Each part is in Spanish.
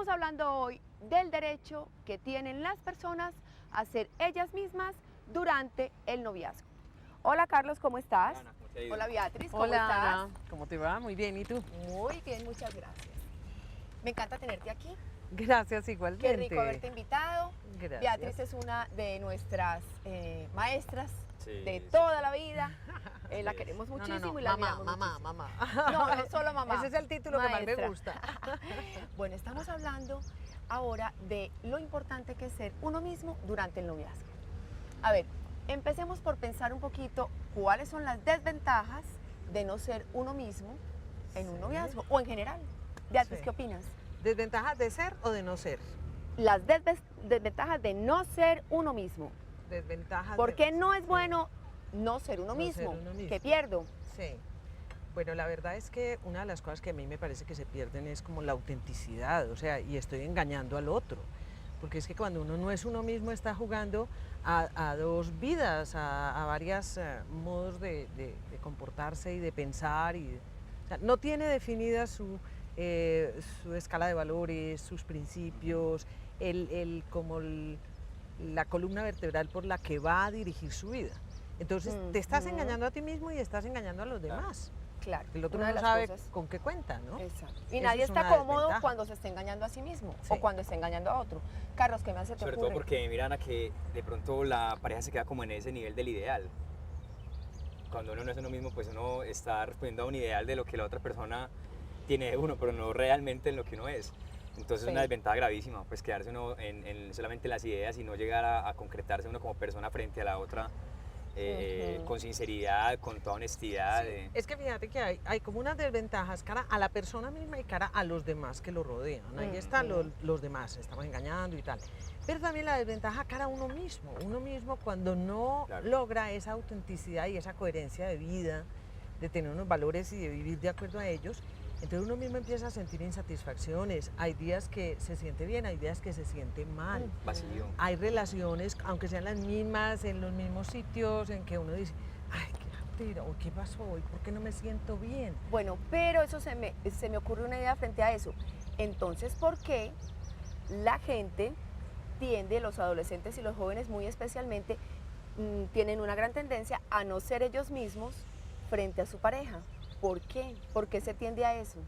Estamos hablando hoy del derecho que tienen las personas a ser ellas mismas durante el noviazgo. Hola Carlos, ¿cómo estás? Ana, ¿cómo te ha ido? Hola Beatriz, ¿cómo Hola, estás? Ana. ¿Cómo te va? Muy bien, ¿y tú? Muy bien, muchas gracias. Me encanta tenerte aquí. Gracias, igualmente. Qué rico haberte invitado. Gracias. Beatriz es una de nuestras maestras Sí, de sí, toda sí. la vida. La Sí, queremos No, muchísimo no, no, y la mamá, admiramos mamá, muchísimo. mamá. No, no solo mamá. Ese es el título que más me Maestra. gusta. Bueno, estamos hablando ahora de lo importante que es ser uno mismo durante el noviazgo. A ver, empecemos por pensar un poquito cuáles son las desventajas de no ser uno mismo en un Sí. noviazgo o en general. Beatriz, Sí. ¿qué opinas? ¿Desventajas de ser o de no ser? Las desventajas de no ser uno mismo. Desventajas ¿Por de qué no es sí. bueno no ser uno No mismo? ser uno mismo. ¿Qué pierdo? Sí. Bueno, la verdad es que una de las cosas que a mí me parece que se pierden es como la autenticidad, o sea, y estoy engañando al otro. Porque es que cuando uno no es uno mismo está jugando a dos vidas, a varios modos de comportarse y de pensar. O sea, no tiene definida su escala de valores, sus principios, la columna vertebral por la que va a dirigir su vida. Entonces te estás engañando a ti mismo y estás engañando a los demás. Claro. El otro una de no las sabe cosas. con qué cuenta, ¿no? Exacto. Y Eso nadie es está una cómodo desventaja. cuando se está engañando a sí mismo Sí. o cuando está engañando a otro. Carlos, ¿qué más se te Sobre ocurre? todo porque, mira, Ana, que de pronto la pareja se queda como en ese nivel del ideal. Cuando uno no es uno mismo, pues uno está respondiendo a un ideal de lo que la otra persona tiene de uno, pero no realmente en lo que uno es. Entonces Sí. es una desventaja gravísima, pues quedarse uno en solamente las ideas y no llegar a concretarse uno como persona frente a la otra con sinceridad, con toda honestidad. Es que fíjate que hay como unas desventajas cara a la persona misma y cara a los demás que lo rodean. Ahí están los demás, estamos engañando y tal. Pero también la desventaja cara a uno mismo cuando no Claro. logra esa autenticidad y esa coherencia de vida, de tener unos valores y de vivir de acuerdo a ellos. Entonces uno mismo empieza a sentir insatisfacciones. Hay días que se siente bien, hay días que se siente mal. Vacío. Hay relaciones, aunque sean las mismas, en los mismos sitios, en que uno dice, ay, qué tira, o qué pasó hoy, ¿por qué no me siento bien? Bueno, pero eso se me ocurre una idea frente a eso. Entonces, ¿por qué la gente tiende, los adolescentes y los jóvenes muy especialmente, tienen una gran tendencia a no ser ellos mismos frente a su pareja? ¿Por qué? ¿Por qué se tiende a eso?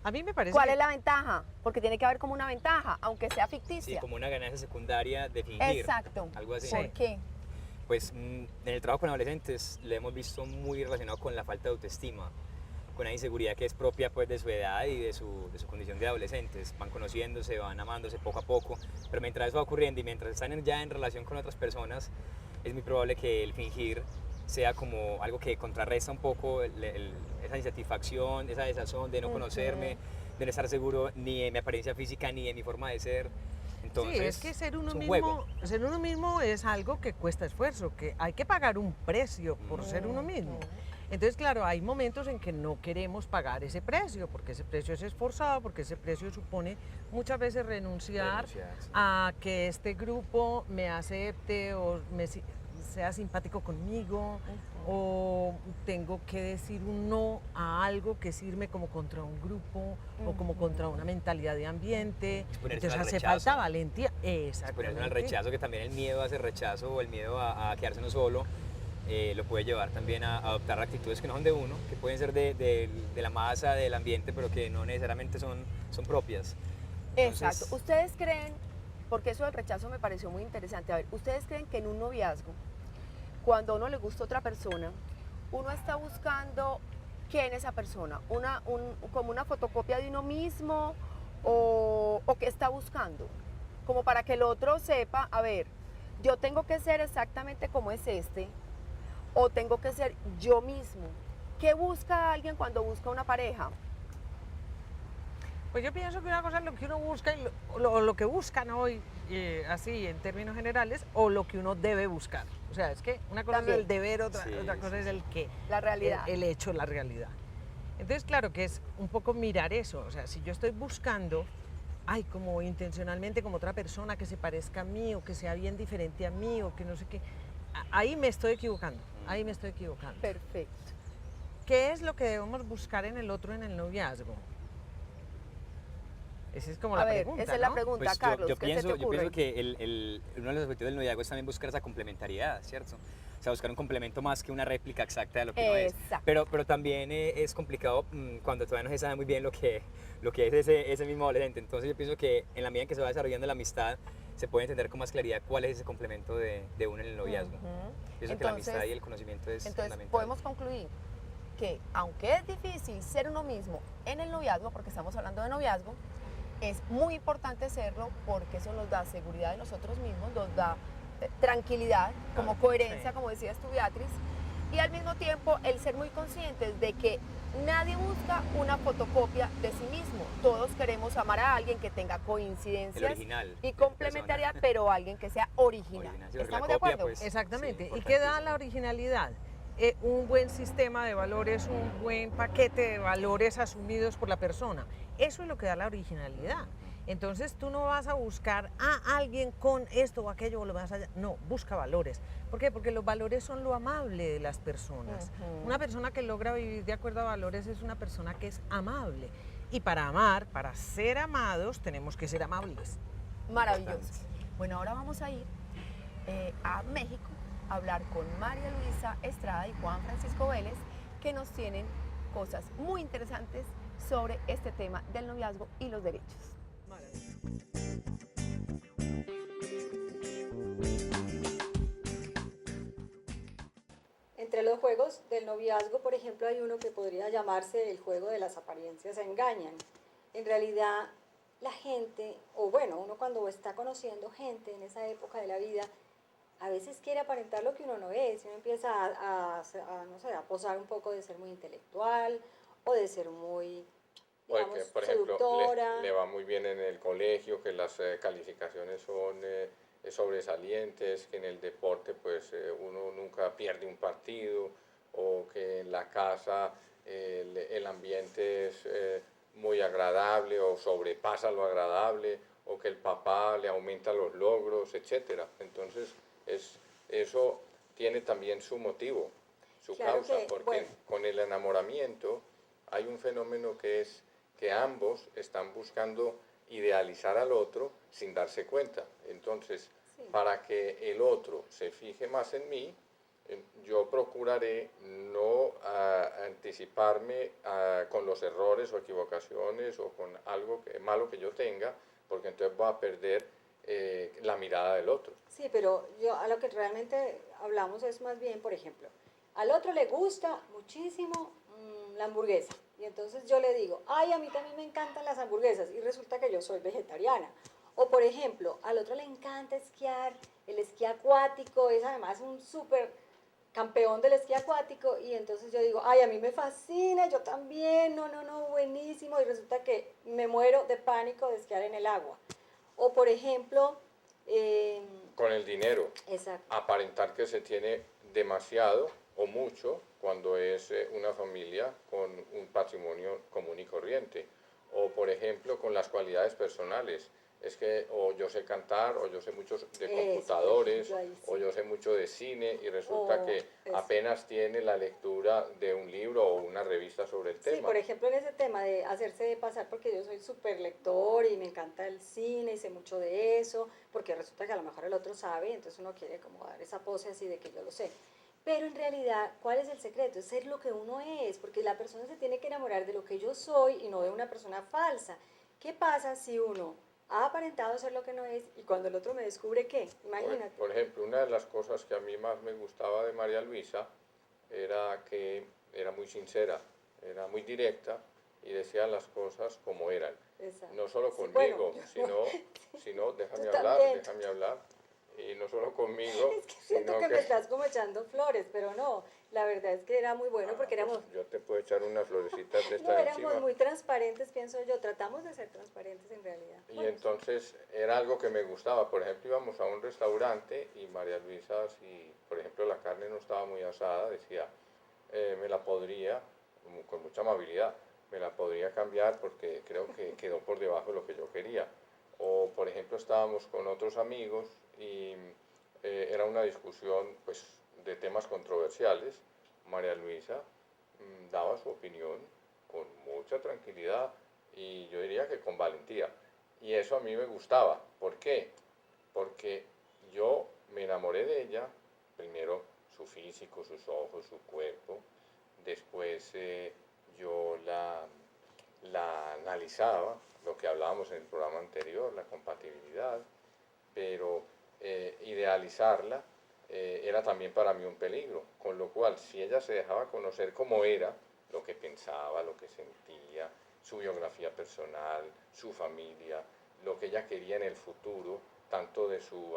A mí me parece ¿Cuál que es la ventaja? Porque tiene que haber como una ventaja, aunque sea Sí, ficticia. como una ganancia secundaria de fingir. Exacto. Algo así. Sí. ¿Por qué? Pues en el trabajo con adolescentes le hemos visto muy relacionado con la falta de autoestima, con la inseguridad que es propia pues, de su edad y de su condición de adolescentes. Van conociéndose, van amándose poco a poco, pero mientras eso va ocurriendo y mientras están ya en relación con otras personas, es muy probable que el fingir sea como algo que contrarresta un poco esa insatisfacción, esa desazón de no conocerme, de no estar seguro ni de mi apariencia física ni de mi forma de ser. Entonces, sí, es que ser uno es un juego. mismo es algo que cuesta esfuerzo, que hay que pagar un precio por ser uno mismo. Entonces, claro, hay momentos en que no queremos pagar ese precio, porque ese precio es esforzado, porque ese precio supone muchas veces renunciar Sí. a que este grupo me acepte o sea simpático conmigo, o tengo que decir un no a algo que sirve como contra un grupo o como contra una mentalidad de ambiente. Exponerse Entonces al hace rechazo. falta valentía. Ponerse Exactamente. al rechazo, que también el miedo a ese rechazo o el miedo a quedarse uno solo lo puede llevar también a adoptar actitudes que no son de uno, que pueden ser de la masa, del ambiente, pero que no necesariamente son propias. Entonces, Exacto. ¿Ustedes creen, porque eso del rechazo me pareció muy interesante, a ver, ¿ustedes creen que en un noviazgo, cuando a uno le gusta otra persona, uno está buscando qué en esa persona? ¿Como una fotocopia de uno mismo o qué está buscando? Como para que el otro sepa, a ver, yo tengo que ser exactamente como es este o tengo que ser yo mismo. ¿Qué busca alguien cuando busca una pareja? Pues yo pienso que una cosa es lo que uno busca y lo que buscan hoy, así en términos generales, o lo que uno debe buscar. O sea, es que una cosa También. es el deber, otra Sí, cosa sí, es el que, La realidad. el hecho, la realidad. Entonces, claro que es un poco mirar eso. O sea, si yo estoy buscando, ay, como intencionalmente, como otra persona que se parezca a mí o que sea bien diferente a mí o que no sé qué, ahí me estoy equivocando, ahí me estoy equivocando. Perfecto. ¿Qué es lo que debemos buscar en el otro en el noviazgo? Esa es como A la ver, pregunta, esa es la ¿no? pregunta, Pues Carlos, yo ¿qué se te pienso, yo ocurre? pienso que uno de los objetivos del noviazgo es también buscar esa complementariedad, ¿cierto? O sea, buscar un complemento más que una réplica exacta de lo que uno es. Exacto. Pero también es complicado cuando todavía no se sabe muy bien lo que es ese mismo adolescente. Entonces yo pienso que en la medida en que se va desarrollando la amistad, se puede entender con más claridad cuál es ese complemento de uno en el noviazgo. Ujú. Pienso que la amistad y el conocimiento es Entonces fundamental. podemos concluir que aunque es difícil ser uno mismo en el noviazgo, porque estamos hablando de noviazgo, es muy importante serlo porque eso nos da seguridad de nosotros mismos, nos da tranquilidad, como Claro. coherencia, Sí. como decías tú, Beatriz, y al mismo tiempo el ser muy conscientes de que nadie busca una fotocopia de sí mismo. Todos queremos amar a alguien que tenga El coincidencias original. y de complementariedad, persona. pero alguien que sea original. Original, sí, porque la ¿Estamos de copia, acuerdo? pues, Exactamente. sí, ¿Y qué da importantísimo. la originalidad? Un buen sistema de valores, un buen paquete de valores asumidos por la persona. Eso es lo que da la originalidad. Entonces tú no vas a buscar a alguien con esto o aquello o lo más allá. No, busca valores. ¿Por qué? Porque los valores son lo amable de las personas. Ujú. Una persona que logra vivir de acuerdo a valores es una persona que es amable. Y para amar, para ser amados, tenemos que ser amables. Maravilloso. Importante. Bueno, ahora vamos a ir a México a hablar con María Luisa Estrada y Juan Francisco Vélez, que nos tienen cosas muy interesantes sobre este tema del noviazgo y los derechos. Entre los juegos del noviazgo, por ejemplo, hay uno que podría llamarse el juego de las apariencias engañan. En realidad, la gente, o bueno, uno cuando está conociendo gente en esa época de la vida, a veces quiere aparentar lo que uno no es, y uno empieza no sé, a posar un poco de ser muy intelectual o de ser muy, O de digamos, que, por ejemplo, seductora. le va muy bien en el colegio, que las calificaciones son sobresalientes, que en el deporte pues uno nunca pierde un partido, o que en la casa el ambiente es muy agradable o sobrepasa lo agradable, o que el papá le aumenta los logros, etcétera. Entonces, eso tiene también su motivo, su Claro causa, que, porque bueno, con el enamoramiento hay un fenómeno que es que ambos están buscando idealizar al otro sin darse cuenta. Entonces, sí. para que el otro se fije más en mí, yo procuraré no anticiparme con los errores o equivocaciones o con algo malo que yo tenga, porque entonces voy a perder la mirada del otro. Sí, pero yo a lo que realmente hablamos es más bien, por ejemplo, al otro le gusta muchísimo la hamburguesa. Y entonces yo le digo, ay, a mí también me encantan las hamburguesas. Y resulta que yo soy vegetariana. O por ejemplo, al otro le encanta esquiar, el esquí acuático, es además un súper campeón del esquí acuático. Y entonces yo digo, ay, a mí me fascina, yo también, no, no, no, buenísimo. Y resulta que me muero de pánico de esquiar en el agua. O por ejemplo, Con el dinero, exacto. aparentar que se tiene demasiado o mucho cuando es una familia con un patrimonio común y corriente. O por ejemplo con las cualidades personales. Es que o yo sé cantar, o yo sé mucho de computadores, Ejemplo, ahí sí. o yo sé mucho de cine y resulta que eso. apenas tiene la lectura de un libro o una revista sobre el Sí, tema. por ejemplo, en ese tema de hacerse pasar porque yo soy súper lector y me encanta el cine y sé mucho de eso, porque resulta que a lo mejor el otro sabe, entonces uno quiere como dar esa pose así de que yo lo sé. Pero en realidad, ¿cuál es el secreto? Es ser lo que uno es, porque la persona se tiene que enamorar de lo que yo soy y no de una persona falsa. ¿Qué pasa si uno ha aparentado ser lo que no es y cuando el otro me descubre qué? Imagínate. Por ejemplo, una de las cosas que a mí más me gustaba de María Luisa era que era muy sincera, era muy directa y decía las cosas como eran. Exacto. No solo Sí, conmigo, bueno, sino déjame tú hablar, también. déjame hablar. Y no solo conmigo, Es que siento sino que que me estás como echando flores, pero no, la verdad es que era muy bueno porque éramos, pues yo te puedo echar unas florecitas de no, estas éramos encima. muy transparentes, pienso yo, tratamos de ser transparentes en realidad. Y Bueno, entonces era algo que me gustaba. Por ejemplo, íbamos a un restaurante y María Luisa, si por ejemplo la carne no estaba muy asada, decía, me la podría, con mucha amabilidad, me la podría cambiar porque creo que quedó por debajo de lo que yo quería. O por ejemplo estábamos con otros amigos y era una discusión pues de temas controversiales. María Luisa daba su opinión con mucha tranquilidad y yo diría que con valentía. Y eso a mí me gustaba. ¿Por qué? Porque yo me enamoré de ella, primero su físico, sus ojos, su cuerpo, después yo la analizaba, lo que hablábamos en el programa anterior, la compatibilidad, pero idealizarla era también para mí un peligro, con lo cual si ella se dejaba conocer como era, lo que pensaba, lo que sentía, su biografía personal, su familia, lo que ella quería en el futuro, tanto de su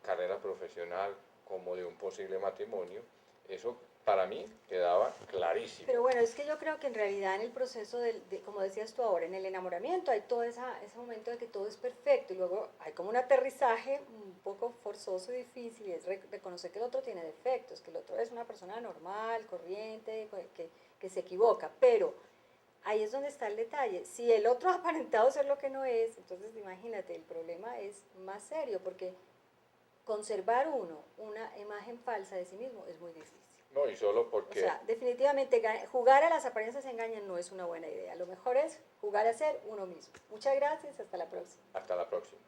carrera profesional como de un posible matrimonio, eso para mí quedaba clarísimo. Pero bueno, es que yo creo que en realidad en el proceso, como decías tú ahora, en el enamoramiento hay todo ese momento de que todo es perfecto y luego hay como un aterrizaje un poco forzoso y difícil, y es reconocer que el otro tiene defectos, que el otro es una persona normal, corriente, que se equivoca, pero ahí es donde está el detalle. Si el otro ha aparentado ser lo que no es, entonces imagínate, el problema es más serio porque conservar uno una imagen falsa de sí mismo es muy difícil. No, y solo porque... O sea, definitivamente jugar a las apariencias engañan no es una buena idea. Lo mejor es jugar a ser uno mismo. Muchas gracias, hasta la próxima. Hasta la próxima.